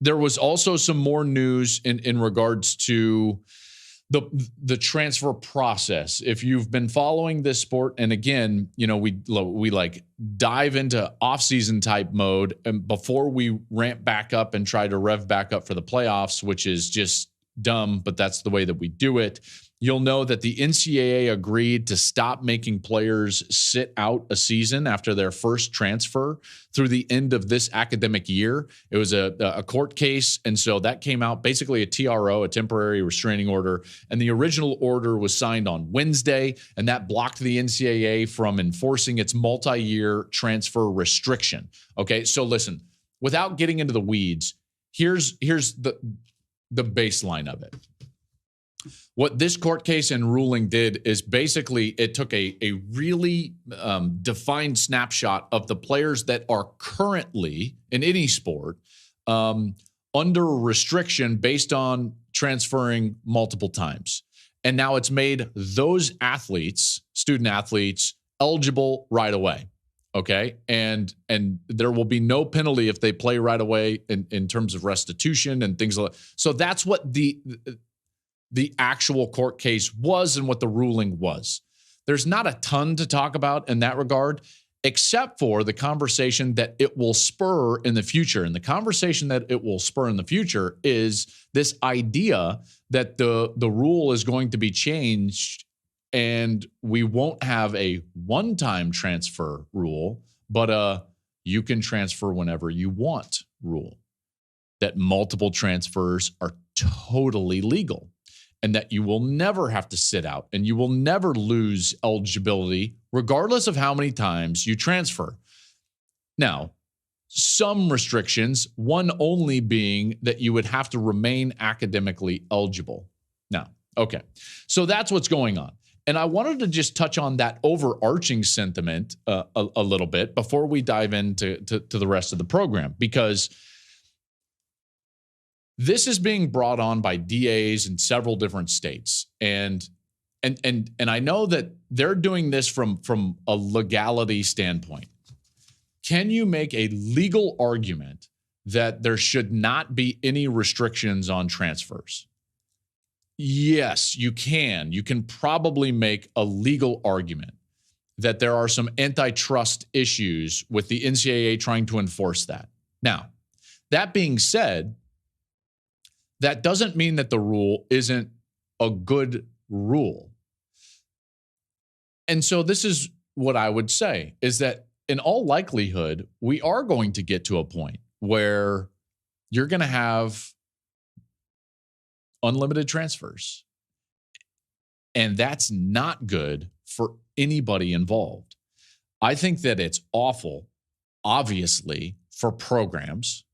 There was also some more news in regards to the transfer process. If you've been following this sport, and again, we like dive into off-season type mode and before we ramp back up and try to rev back up for the playoffs, which is just dumb, but that's the way that we do it. You'll know that the NCAA agreed to stop making players sit out a season after their first transfer through the end of this academic year. It was a court case, and so that came out basically a TRO, a temporary restraining order, and the original order was signed on Wednesday, and that blocked the NCAA from enforcing its multi-year transfer restriction. Okay, so listen, without getting into the weeds, here's the baseline of it. What this court case and ruling did is basically it took a really defined snapshot of the players that are currently in any sport under restriction based on transferring multiple times. And now it's made those athletes, student athletes, eligible right away. Okay. And there will be no penalty if they play right away in terms of restitution and things like that. So that's what the actual court case was and what the ruling was. There's not a ton to talk about in that regard, except for the conversation that it will spur in the future. And the conversation that it will spur in the future is this idea that the rule is going to be changed and we won't have a one-time transfer rule, but you can transfer whenever you want rule. That multiple transfers are totally legal. And that you will never have to sit out and you will never lose eligibility regardless of how many times you transfer. Now, some restrictions, one only being that you would have to remain academically eligible. Now, okay, so that's what's going on. And I wanted to just touch on that overarching sentiment a little bit before we dive into the rest of the program, because this is being brought on by DAs in several different states. And I know that they're doing this from a legality standpoint. Can you make a legal argument that there should not be any restrictions on transfers? Yes, you can. You can probably make a legal argument that there are some antitrust issues with the NCAA trying to enforce that. Now, that being said, that doesn't mean that the rule isn't a good rule. And so this is what I would say, is that in all likelihood, we are going to get to a point where you're going to have unlimited transfers. And that's not good for anybody involved. I think that it's awful, obviously, for programs,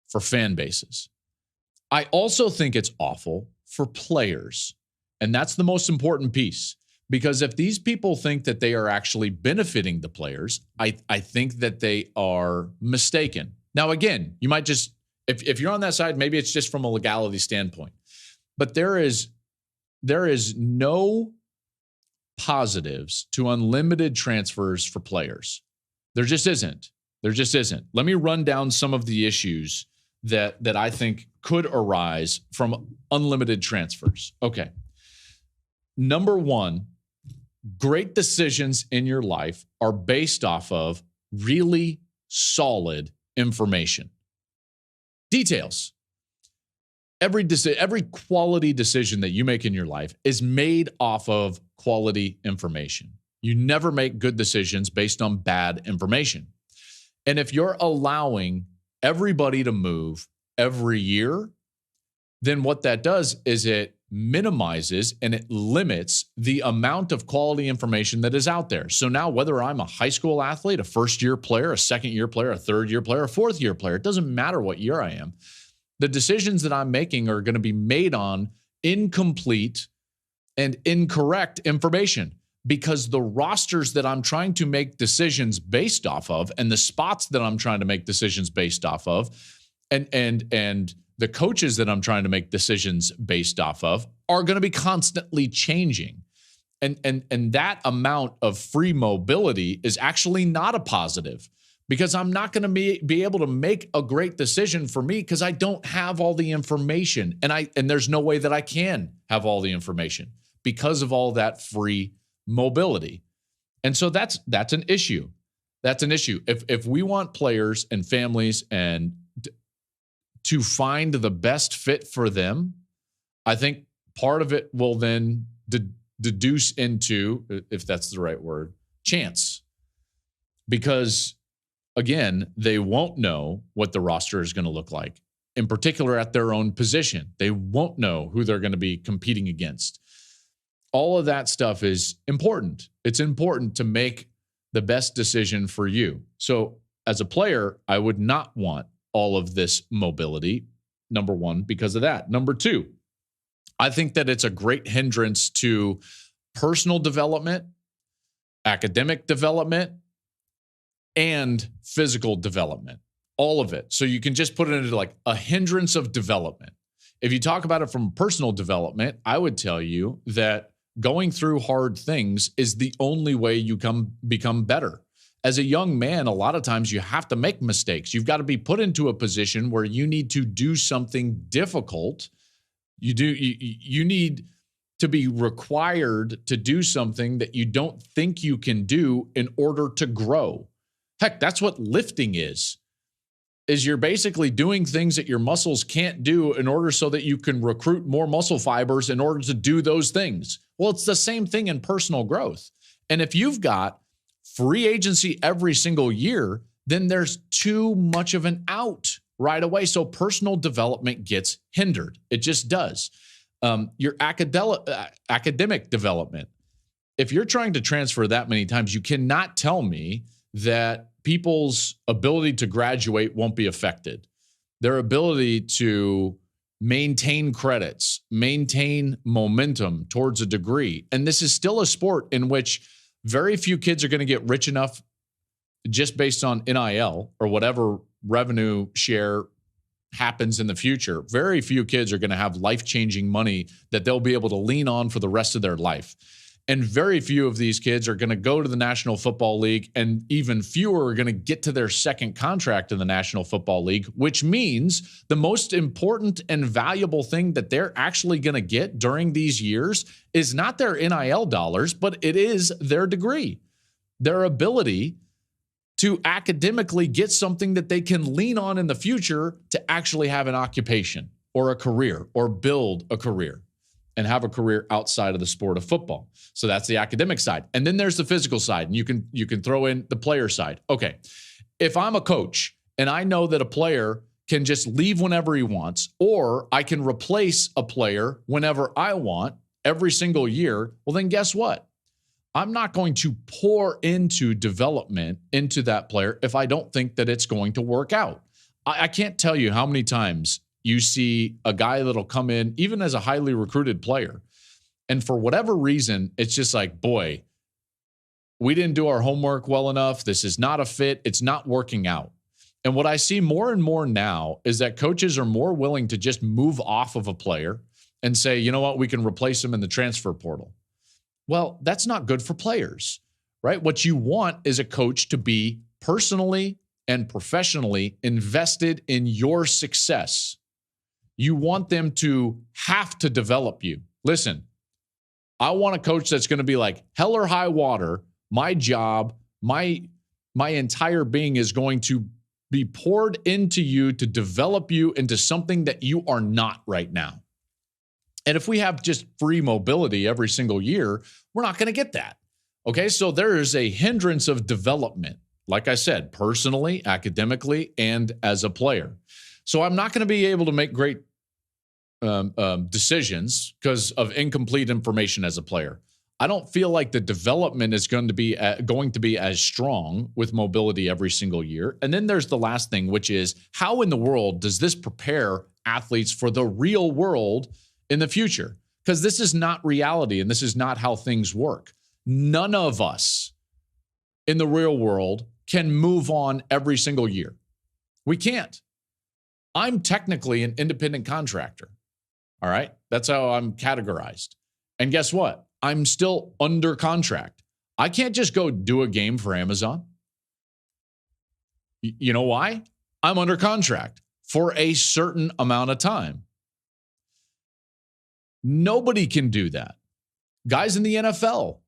for fan bases. I also think it's awful for players. And that's the most important piece. Because if these people think that they are actually benefiting the players, I think that they are mistaken. Now, again, you might just, if you're on that side, maybe it's just from a legality standpoint. But there is no positives to unlimited transfers for players. There just isn't. There just isn't. Let me run down some of the issues that I think could arise from unlimited transfers. Okay. Number one, great decisions in your life are based off of really solid information. Details. Every quality decision that you make in your life is made off of quality information. You never make good decisions based on bad information. And if you're allowing everybody to move every year, then what that does is it minimizes and it limits the amount of quality information that is out there. So now whether I'm a high school athlete, a first-year player, a second-year player, a third-year player, a fourth-year player, it doesn't matter what year I am. The decisions that I'm making are going to be made on incomplete and incorrect information, because the rosters that I'm trying to make decisions based off of and the spots that I'm trying to make decisions based off of and the coaches that I'm trying to make decisions based off of are going to be constantly changing. And that amount of free mobility is actually not a positive, because I'm not going to be able to make a great decision for me because I don't have all the information. And there's no way that I can have all the information because of all that free mobility. And so that's an issue. That's an issue. If we want players and families and to find the best fit for them, I think part of it will then deduce into, if that's the right word, chance. Because again, they won't know what the roster is going to look like, in particular at their own position. They won't know who they're going to be competing against. All of that stuff is important. It's important to make the best decision for you. So as a player, I would not want all of this mobility, number one, because of that. Number two, I think that it's a great hindrance to personal development, academic development, and physical development, all of it. So you can just put it into like a hindrance of development. If you talk about it from personal development, I would tell you that going through hard things is the only way you become better. As a young man, a lot of times you have to make mistakes. You've got to be put into a position where you need to do something difficult. You need to be required to do something that you don't think you can do in order to grow. Heck, that's what lifting is you're basically doing things that your muscles can't do in order so that you can recruit more muscle fibers in order to do those things. Well, it's the same thing in personal growth. And if you've got free agency every single year, then there's too much of an out right away. So personal development gets hindered. It just does. Your academic development. If you're trying to transfer that many times, you cannot tell me that people's ability to graduate won't be affected. Their ability to maintain credits, maintain momentum towards a degree. And this is still a sport in which very few kids are going to get rich enough just based on NIL or whatever revenue share happens in the future. Very few kids are going to have life-changing money that they'll be able to lean on for the rest of their life. And very few of these kids are going to go to the National Football League, and even fewer are going to get to their second contract in the National Football League, which means the most important and valuable thing that they're actually going to get during these years is not their NIL dollars, but it is their degree, their ability to academically get something that they can lean on in the future to actually have an occupation or a career or build a career and have a career outside of the sport of football. So that's the academic side. And then there's the physical side, and you can throw in the player side. Okay, if I'm a coach and I know that a player can just leave whenever he wants, or I can replace a player whenever I want every single year, well, then guess what? I'm not going to pour into development into that player if I don't think that it's going to work out. I can't tell you how many times you see a guy that'll come in, even as a highly recruited player, and for whatever reason, it's just like, boy, we didn't do our homework well enough. This is not a fit. It's not working out. And what I see more and more now is that coaches are more willing to just move off of a player and say, you know what, we can replace him in the transfer portal. Well, that's not good for players, right? What you want is a coach to be personally and professionally invested in your success. You want them to have to develop you. Listen, I want a coach that's going to be like, hell or high water, my job, my entire being is going to be poured into you to develop you into something that you are not right now. And if we have just free mobility every single year, we're not going to get that. Okay, so there is a hindrance of development, like I said, personally, academically, and as a player. So I'm not going to be able to make great decisions because of incomplete information as a player. I don't feel like the development is going to be as strong with mobility every single year. And then there's the last thing, which is how in the world does this prepare athletes for the real world in the future? Because this is not reality and this is not how things work. None of us in the real world can move on every single year. We can't. I'm technically an independent contractor. All right. That's how I'm categorized. And guess what? I'm still under contract. I can't just go do a game for Amazon. You know why? I'm under contract for a certain amount of time. Nobody can do that. Guys in the NFL,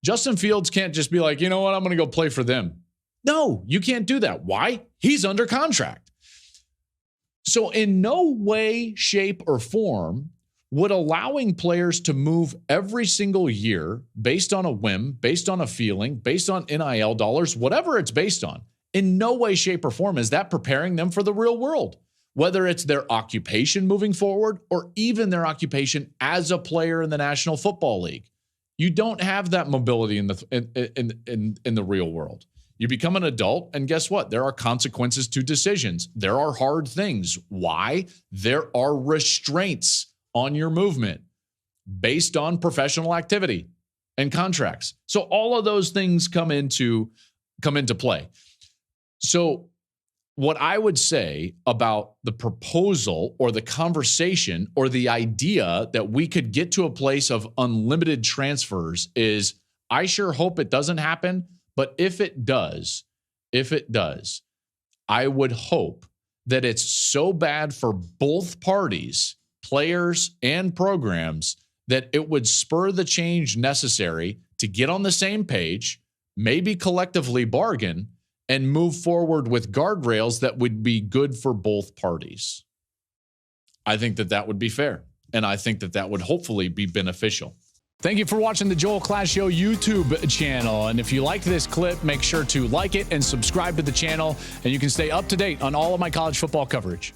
Justin Fields can't just be like, you know what, I'm going to go play for them. No, you can't do that. Why? He's under contract. So in no way, shape, or form would allowing players to move every single year based on a whim, based on a feeling, based on NIL dollars, whatever it's based on, in no way, shape, or form is that preparing them for the real world, whether it's their occupation moving forward or even their occupation as a player in the National Football League. You don't have that mobility in the real world. You become an adult, and guess what? There are consequences to decisions. There are hard things. Why? There are restraints on your movement based on professional activity and contracts. So all of those things come into play. So what I would say about the proposal or the conversation or the idea that we could get to a place of unlimited transfers is, I sure hope it doesn't happen. But if it does, I would hope that it's so bad for both parties, players and programs, that it would spur the change necessary to get on the same page, maybe collectively bargain, and move forward with guardrails that would be good for both parties. I think that would be fair, and I think that would hopefully be beneficial. Thank you for watching the Joel Klatt Show YouTube channel. And if you liked this clip, make sure to like it and subscribe to the channel, and you can stay up to date on all of my college football coverage.